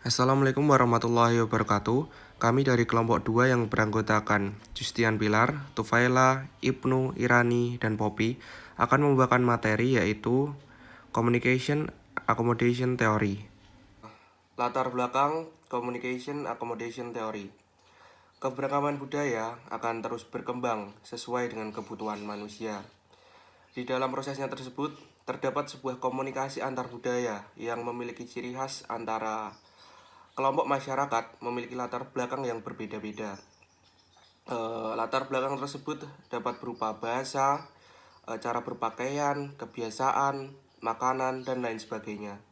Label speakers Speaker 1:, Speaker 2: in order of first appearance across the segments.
Speaker 1: Assalamualaikum warahmatullahi wabarakatuh. Kami dari kelompok 2 yang beranggotakan Justian Pilar, Tufaila, Ibnu, Irani, dan Poppy akan membawakan materi yaitu Communication Accommodation Theory. Latar belakang Communication Accommodation Theory. Keberagaman budaya akan terus berkembang sesuai dengan kebutuhan manusia. Di dalam prosesnya tersebut, terdapat sebuah komunikasi antar budaya yang memiliki ciri khas antara kelompok masyarakat memiliki latar belakang yang berbeda-beda. Latar belakang tersebut dapat berupa bahasa, cara berpakaian, kebiasaan, makanan, dan lain sebagainya.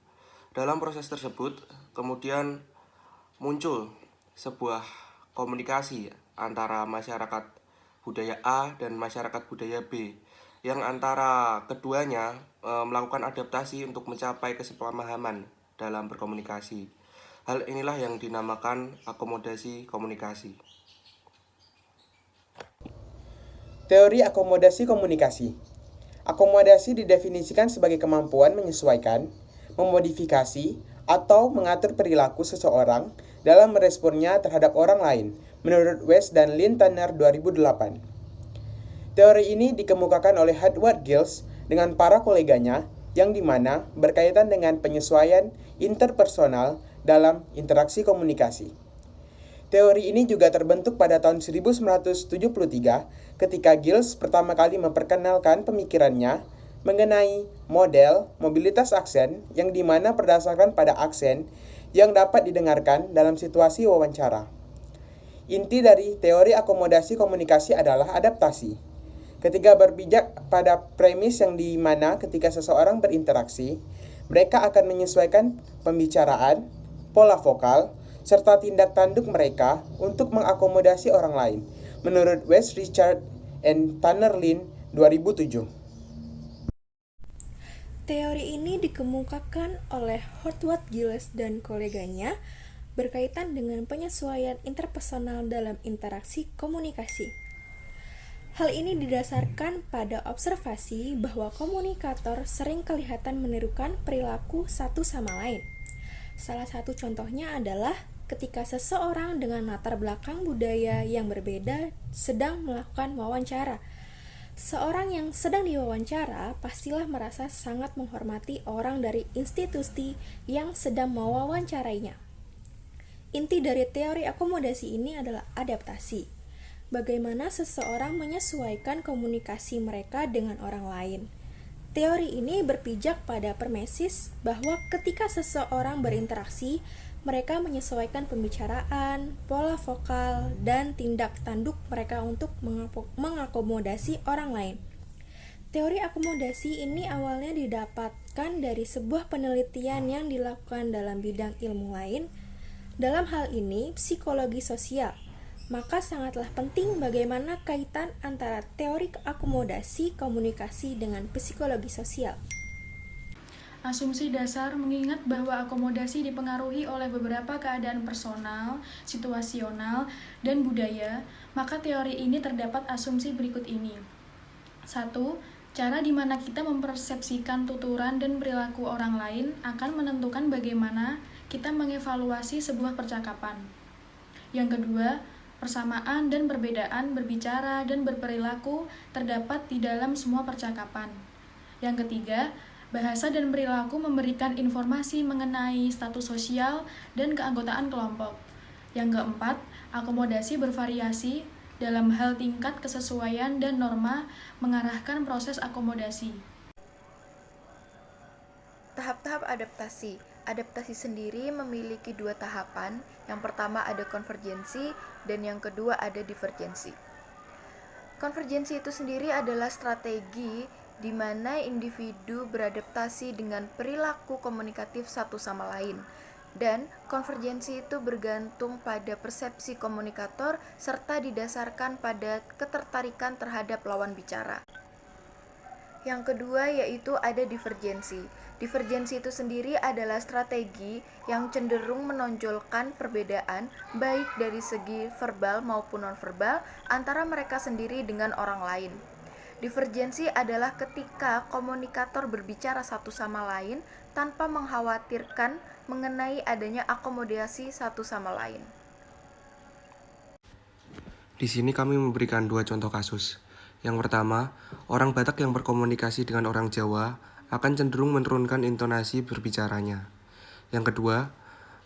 Speaker 1: Dalam proses tersebut, kemudian muncul sebuah komunikasi antara masyarakat budaya A dan masyarakat budaya B, yang antara keduanya melakukan adaptasi untuk mencapai kesepahaman dalam berkomunikasi. Hal inilah yang dinamakan akomodasi komunikasi.
Speaker 2: Teori akomodasi komunikasi. Akomodasi didefinisikan sebagai kemampuan menyesuaikan, memodifikasi, atau mengatur perilaku seseorang dalam meresponnya terhadap orang lain, menurut West dan Lynn Tanner 2008. Teori ini dikemukakan oleh Edward Giles dengan para koleganya yang dimana berkaitan dengan penyesuaian interpersonal dalam interaksi komunikasi. Teori ini juga terbentuk pada tahun 1973 ketika Giles pertama kali memperkenalkan pemikirannya mengenai model mobilitas aksen yang dimana berdasarkan pada aksen yang dapat didengarkan dalam situasi wawancara. Inti dari teori akomodasi komunikasi adalah adaptasi. Ketika berpijak pada premis yang dimana ketika seseorang berinteraksi, mereka akan menyesuaikan pembicaraan, pola vokal, serta tindak tanduk mereka untuk mengakomodasi orang lain, menurut West Richard and Tanner Lynn 2007.
Speaker 3: Teori ini dikemukakan oleh Edward Giles dan koleganya berkaitan dengan penyesuaian interpersonal dalam interaksi komunikasi. Hal ini didasarkan pada observasi bahwa komunikator sering kelihatan menirukan perilaku satu sama lain. Salah satu contohnya adalah ketika seseorang dengan latar belakang budaya yang berbeda sedang melakukan wawancara. Seorang yang sedang diwawancara pastilah merasa sangat menghormati orang dari institusi yang sedang mewawancarainya. Inti dari teori akomodasi ini adalah adaptasi. Bagaimana seseorang menyesuaikan komunikasi mereka dengan orang lain. Teori ini berpijak pada premis bahwa ketika seseorang berinteraksi, mereka menyesuaikan pembicaraan, pola vokal, dan tindak tanduk mereka untuk mengakomodasi orang lain. Teori akomodasi ini awalnya didapatkan dari sebuah penelitian yang dilakukan dalam bidang ilmu lain, dalam hal ini psikologi sosial. Maka sangatlah penting bagaimana kaitan antara teori akomodasi komunikasi dengan psikologi sosial.
Speaker 4: Asumsi dasar mengingat bahwa akomodasi dipengaruhi oleh beberapa keadaan personal, situasional, dan budaya, maka teori ini terdapat asumsi berikut ini. 1. Cara di mana kita mempersepsikan tuturan dan perilaku orang lain akan menentukan bagaimana kita mengevaluasi sebuah percakapan. Yang kedua, persamaan dan perbedaan berbicara dan berperilaku terdapat di dalam semua percakapan. Yang ketiga, bahasa dan perilaku memberikan informasi mengenai status sosial dan keanggotaan kelompok. Yang keempat, akomodasi bervariasi dalam hal tingkat kesesuaian dan norma mengarahkan proses akomodasi.
Speaker 5: Tahap-tahap adaptasi. Adaptasi sendiri memiliki dua tahapan. Yang pertama ada konvergensi dan yang kedua ada divergensi. Konvergensi itu sendiri adalah strategi di mana individu beradaptasi dengan perilaku komunikatif satu sama lain. Dan konvergensi itu bergantung pada persepsi komunikator serta didasarkan pada ketertarikan terhadap lawan bicara. Yang kedua yaitu ada divergensi. Divergensi itu sendiri adalah strategi yang cenderung menonjolkan perbedaan baik dari segi verbal maupun nonverbal antara mereka sendiri dengan orang lain. Divergensi adalah ketika komunikator berbicara satu sama lain tanpa mengkhawatirkan mengenai adanya akomodasi satu sama lain.
Speaker 1: Di sini kami memberikan 2 contoh kasus. Yang pertama, orang Batak yang berkomunikasi dengan orang Jawa akan cenderung menurunkan intonasi berbicaranya. Yang kedua,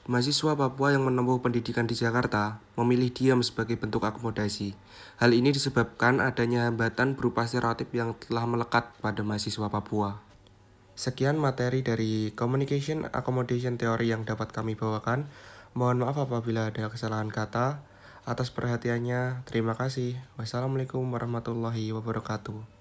Speaker 1: mahasiswa Papua yang menempuh pendidikan di Jakarta memilih diam sebagai bentuk akomodasi. Hal ini disebabkan adanya hambatan berupa stereotip yang telah melekat pada mahasiswa Papua. Sekian materi dari Communication Accommodation Theory yang dapat kami bawakan. Mohon maaf apabila ada kesalahan kata. Atas perhatiannya, terima kasih. Wassalamualaikum warahmatullahi wabarakatuh.